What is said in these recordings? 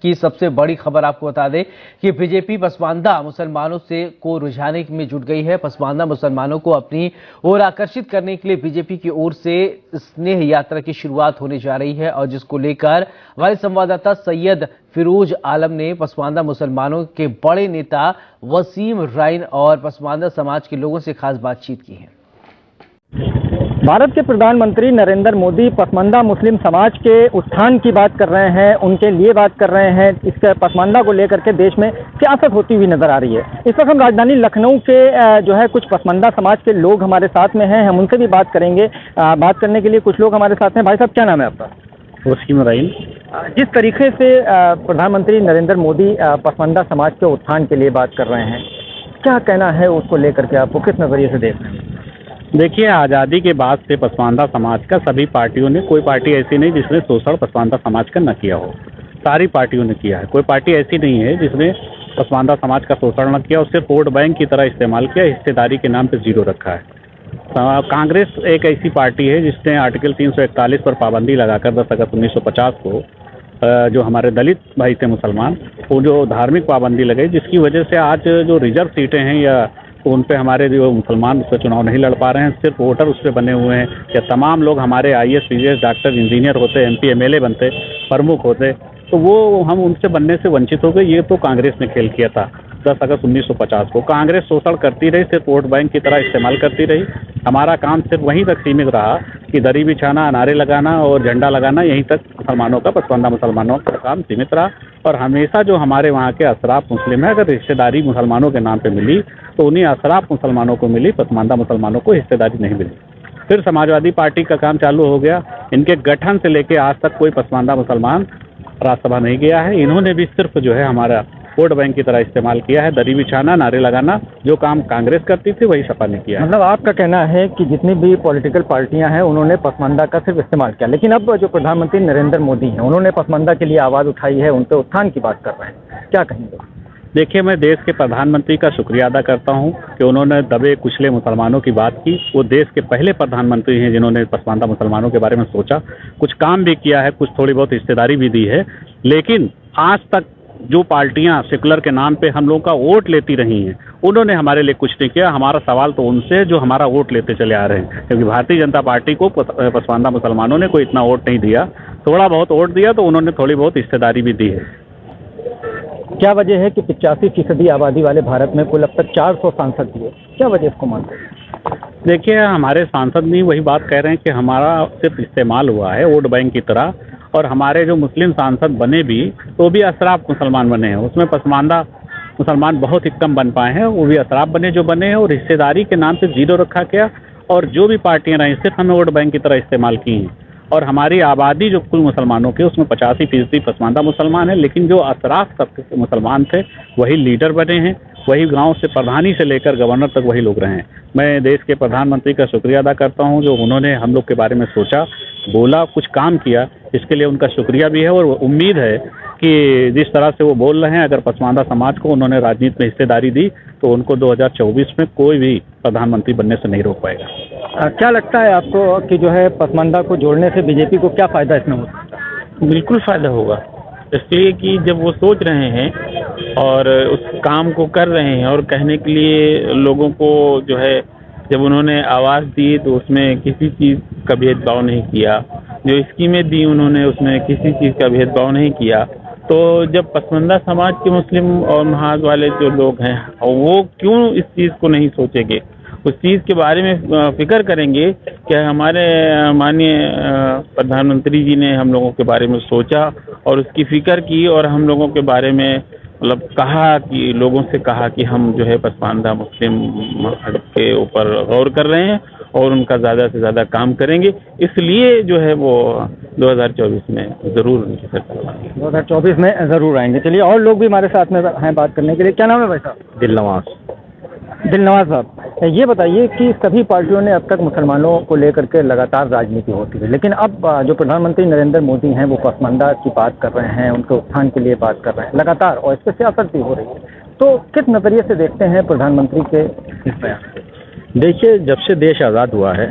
की सबसे बड़ी खबर आपको बता दें कि बीजेपी पसमानदा मुसलमानों से को रुझाने में जुट गई है। पसमानदा मुसलमानों को अपनी ओर आकर्षित करने के लिए बीजेपी की ओर से स्नेह यात्रा की शुरुआत होने जा रही है और जिसको लेकर हमारे संवाददाता सैयद फिरोज आलम ने पसमानदा मुसलमानों के बड़े नेता वसीम राइन और पसमानदा समाज के लोगों से खास बातचीत की है। भारत के प्रधानमंत्री नरेंद्र मोदी पसमानदा मुस्लिम समाज के उत्थान की बात कर रहे हैं, उनके लिए बात कर रहे हैं। इसके पसमानदा को लेकर के देश में सियासत होती हुई नजर आ रही है। इस वक्त हम राजधानी लखनऊ के जो है कुछ पसमानदा समाज के लोग हमारे साथ में हैं, हम उनसे भी बात करेंगे। बात करने के लिए कुछ लोग हमारे साथ में। भाई साहब, क्या नाम है आपका? वसीम राइन। जिस तरीके से प्रधानमंत्री नरेंद्र मोदी पसमानदा समाज के उत्थान के लिए बात कर रहे हैं, क्या कहना है उसको लेकर के? आपको किस नजरिए से देख रहे हैं? देखिए, आज़ादी के बाद से पसमानदा समाज का सभी पार्टियों ने, कोई पार्टी ऐसी नहीं जिसने शोषण पसमानदा समाज का न किया हो। सारी पार्टियों ने किया है। कोई पार्टी ऐसी नहीं है जिसने पसमानदा समाज का शोषण न किया और सिर्फ वोट बैंक की तरह इस्तेमाल किया, हिस्सेदारी के नाम पर जीरो रखा है। कांग्रेस एक ऐसी पार्टी है जिसने आर्टिकल 341 पर पाबंदी लगाकर 10 अगस्त 1950 को जो हमारे दलित भाई थे मुसलमान, वो जो धार्मिक पाबंदी लगाई, जिसकी वजह से आज जो रिजर्व सीटें हैं या उन पे हमारे जो मुसलमान उस पर चुनाव नहीं लड़ पा रहे हैं, सिर्फ वोटर उस पर बने हुए हैं। या तमाम लोग हमारे IAS, PGS, डॉक्टर, इंजीनियर होते, MP, MLA बनते, प्रमुख होते, तो वो हम उनसे बनने से वंचित हो गए। ये तो कांग्रेस ने खेल किया था 10 अगस्त 1950 को। कांग्रेस शोषण करती रही, सिर्फ वोट बैंक की तरह इस्तेमाल करती रही। हमारा काम सिर्फ वहीं तक सीमित रहा कि दरी बिछाना, नारे लगाना और झंडा लगाना, यहीं तक मुसलमानों का, पसमानदा मुसलमानों का काम सीमित रहा। और हमेशा जो हमारे वहाँ के अशराफ मुस्लिम है, अगर हिस्सेदारी मुसलमानों के नाम पे मिली तो उन्हीं अशराफ मुसलमानों को मिली, पसमानदा मुसलमानों को हिस्सेदारी नहीं मिली। फिर समाजवादी पार्टी का काम चालू हो गया। इनके गठन से लेके आज तक कोई पसमानदा मुसलमान राज्यसभा नहीं गया है। इन्होंने भी सिर्फ जो है हमारा वोट बैंक की तरह इस्तेमाल किया है। दरी बिछाना, नारे लगाना, जो काम कांग्रेस करती थी वही सपा ने किया है। मतलब आपका कहना है कि जितनी भी पॉलिटिकल पार्टियां हैं उन्होंने पसमानदा का सिर्फ इस्तेमाल किया, लेकिन अब जो प्रधानमंत्री नरेंद्र मोदी हैं उन्होंने पसमानदा के लिए आवाज़ उठाई है, उनके उत्थान की बात कर रहे हैं, क्या कहेंगे? देखिए, मैं देश के प्रधानमंत्री का शुक्रिया अदा करता हूं कि उन्होंने दबे कुचले मुसलमानों की बात की। वो देश के पहले प्रधानमंत्री हैं जिन्होंने पसमानदा मुसलमानों के बारे में सोचा, कुछ काम भी किया है, कुछ थोड़ी बहुत हिस्सेदारी भी दी है। लेकिन आज तक जो पार्टियां सेकुलर के नाम पे हम लोगों का वोट लेती रही हैं, उन्होंने हमारे लिए कुछ नहीं किया। हमारा सवाल तो उनसे जो हमारा वोट लेते चले आ रहे हैं, क्योंकि भारतीय जनता पार्टी को पसमानदा मुसलमानों ने कोई इतना वोट नहीं दिया। थोड़ा बहुत वोट दिया तो उन्होंने थोड़ी बहुत हिस्सेदारी भी दी है। क्या वजह है कि 85% आबादी वाले भारत में कुल अब तक 400 सांसद दिए? क्या वजह इसको मानते हैं? देखिए, हमारे सांसद नहीं वही बात कह रहे हैं कि हमारा सिर्फ इस्तेमाल हुआ है वोट बैंक की तरह। और हमारे जो मुस्लिम सांसद बने भी तो भी अशराफ मुसलमान बने हैं, उसमें पसमानदा मुसलमान बहुत ही कम बन पाए हैं। वो भी अशराफ बने जो बने हैं और हिस्सेदारी के नाम पे जीरो रखा गया। और जो भी पार्टियां रही सिर्फ हमें वोट बैंक की तरह इस्तेमाल की हैं। और हमारी आबादी जो कुल मुसलमानों की उसमें 85% पसमानदा मुसलमान है, लेकिन जो अशराफ तबके के मुसलमान थे वही लीडर बने हैं, वही गांव से प्रधानी से लेकर गवर्नर तक वही लोग रहे हैं। मैं देश के प्रधानमंत्री का शुक्रिया अदा करता हूं जो उन्होंने हम लोग के बारे में सोचा, बोला, कुछ काम किया। इसके लिए उनका शुक्रिया भी है और उम्मीद है कि जिस तरह से वो बोल रहे हैं, अगर पसमानदा समाज को उन्होंने राजनीति में हिस्सेदारी दी तो उनको 2024 में कोई भी प्रधानमंत्री बनने से नहीं रोक पाएगा। क्या लगता है आपको कि जो है पसमानदा को जोड़ने से बीजेपी को क्या फ़ायदा इसमें हो सकता है? बिल्कुल फ़ायदा होगा, इसलिए कि जब वो सोच रहे हैं और उस काम को कर रहे हैं और कहने के लिए लोगों को जो है, जब उन्होंने आवाज़ दी तो उसमें किसी चीज़ का भेदभाव नहीं किया। जो स्कीमें दी उन्होंने उसमें किसी चीज़ का भेदभाव नहीं किया। तो जब पसमानदा समाज के मुस्लिम और महाज वाले जो लोग हैं वो क्यों इस चीज़ को नहीं सोचेंगे, उस चीज़ के बारे में फिक्र करेंगे कि हमारे माननीय प्रधानमंत्री जी ने हम लोगों के बारे में सोचा और उसकी फ़िक्र की और हम लोगों के बारे में मतलब कहा कि लोगों से कहा कि हम जो है पसमानदा मुस्लिम के ऊपर गौर कर रहे हैं और उनका ज़्यादा से ज़्यादा काम करेंगे। इसलिए जो है वो 2024 में ज़रूर उनकी सरकार आएगी। 2024 में ज़रूर आएंगे। चलिए, और लोग भी हमारे साथ में हैं बात करने के लिए। क्या नाम है भाई साहब? दिलनवाज साहब, ये बताइए कि सभी पार्टियों ने अब तक मुसलमानों को लेकर के लगातार राजनीति होती है, लेकिन अब जो प्रधानमंत्री नरेंद्र मोदी हैं वो पसमानदा की बात कर रहे हैं, उनके उत्थान के लिए बात कर रहे हैं लगातार, और इस पर सियासत भी हो रही है। तो किस नज़रिए से देखते हैं प्रधानमंत्री के इस बयान? देखिए, जब से देश आज़ाद हुआ है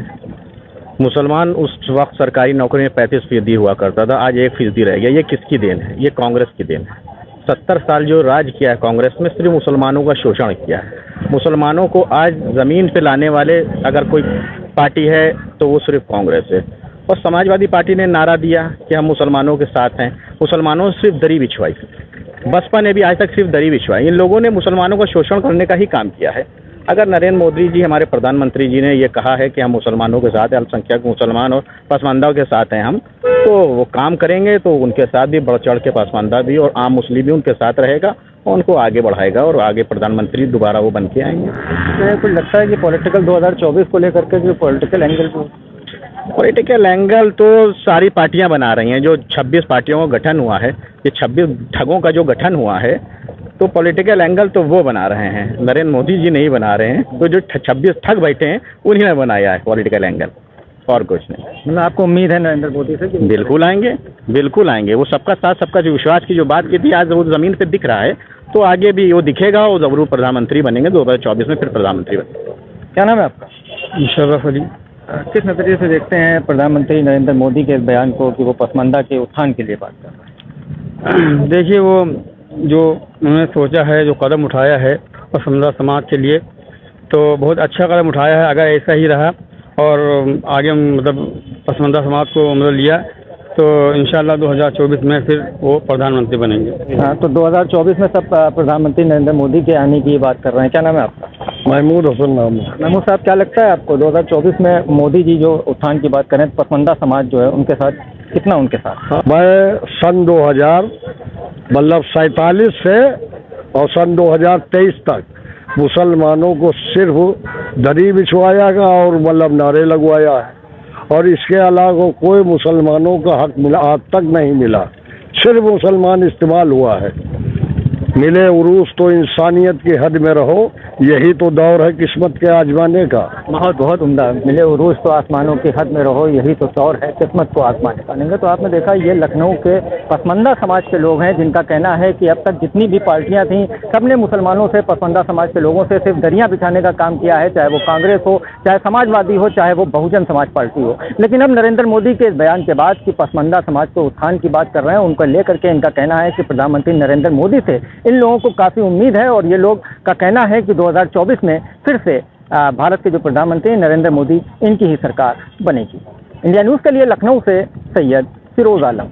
मुसलमान उस वक्त सरकारी नौकरी में 35% हुआ करता था, आज 1% रह गया। ये किसकी देन है? ये कांग्रेस की देन है। 70 साल जो राज किया है कांग्रेस में, सिर्फ मुसलमानों का शोषण किया है। मुसलमानों को आज ज़मीन पे लाने वाले अगर कोई पार्टी है तो वो सिर्फ कांग्रेस है। और समाजवादी पार्टी ने नारा दिया कि हम मुसलमानों के साथ हैं, मुसलमानों से सिर्फ दरी बिछवाई। बसपा ने भी आज तक सिर्फ दरी बिछवाई। इन लोगों ने मुसलमानों का शोषण करने का ही काम किया है। अगर नरेंद्र मोदी जी, हमारे प्रधानमंत्री जी ने ये कहा है कि हम मुसलमानों के साथ हैं, अल्पसंख्यक मुसलमान और पसमानदाओं के साथ हैं हम, तो वो काम करेंगे तो उनके साथ भी बढ़ चढ़ के पसमानदा भी और आम मुस्लिम भी उनके साथ रहेगा और उनको आगे बढ़ाएगा और आगे प्रधानमंत्री दोबारा वो बन के आएंगे। तो कुछ लगता है कि पॉलिटिकल 2024 को लेकर के जो पॉलिटिकल एंगल तो सारी पार्टियां बना रही हैं। जो 26 पार्टियों का गठन हुआ है, ये 26 ठगों का जो गठन हुआ है, तो पॉलिटिकल एंगल तो वो बना रहे हैं, नरेंद्र मोदी जी नहीं बना रहे हैं। तो जो 26 ठग बैठे हैं उन्हीं ने बनाया है पॉलिटिकल एंगल, और कुछ नहीं। मतलब आपको उम्मीद है नरेंद्र मोदी से? बिल्कुल आएंगे, बिल्कुल आएंगे। वो सबका साथ सबका जो विश्वास की जो बात की थी, आज वो जमीन पे दिख रहा है, तो आगे भी वो दिखेगा और जरूर प्रधानमंत्री बनेंगे। 2024 में फिर प्रधानमंत्री बनेंगे। क्या नाम है आपका? मुशर्रफ अली। किस नजरिए से देखते हैं प्रधानमंत्री नरेंद्र मोदी के इस बयान को कि वो पसमानदा के उत्थान के लिए बात कर रहे हैं? देखिए, वो जो उन्होंने सोचा है, जो कदम उठाया है पसमानदा समाज के लिए, तो बहुत अच्छा कदम उठाया है। अगर ऐसा ही रहा और आगे मतलब पसमानदा समाज को मतलब लिया, तो इंशाल्लाह 2024 में फिर वो प्रधानमंत्री बनेंगे। हाँ, तो 2024 में सब प्रधानमंत्री नरेंद्र मोदी के आने की बात कर रहे हैं। क्या नाम है आपका? महमूद हसन नाम है। महमूद साहब, क्या लगता है आपको 2024 में मोदी जी जो उत्थान की बात करें, पसमानदा समाज जो है उनके साथ कितना उनके साथ? मैं सन 2000 मतलब 47 से और सन 2023 तक मुसलमानों को सिर्फ दरी बिछवाया गया और मतलब नारे लगवाया है, और इसके अलावा कोई मुसलमानों का हक मिला आज तक नहीं मिला। सिर्फ मुसलमान इस्तेमाल हुआ है। मिले उरूस तो इंसानियत की हद में रहो, यही तो दौर है किस्मत के आजमाने का। बहुत बहुत उम्दा। मिले उरूस तो आसमानों की हद में रहो, यही तो दौर है किस्मत को आजमाने का। नहीं तो आपने देखा, ये लखनऊ के पसमानदा समाज के लोग हैं जिनका कहना है कि अब तक जितनी भी पार्टियां थीं, सबने मुसलमानों से, पसमानदा समाज के लोगों से सिर्फ दरियां बिछाने का काम किया है, चाहे वो कांग्रेस हो, चाहे समाजवादी हो, चाहे वो बहुजन समाज पार्टी हो। लेकिन अब नरेंद्र मोदी के इस बयान के बाद कि पसमानदा समाज को उत्थान की बात कर रहे हैं, उनको लेकर के इनका कहना है कि प्रधानमंत्री नरेंद्र मोदी से इन लोगों को काफी उम्मीद है, और ये लोग का कहना है कि 2024 में फिर से भारत के जो प्रधानमंत्री नरेंद्र मोदी, इनकी ही सरकार बनेगी। इंडिया न्यूज़ के लिए लखनऊ से सैयद फिरोज आलम।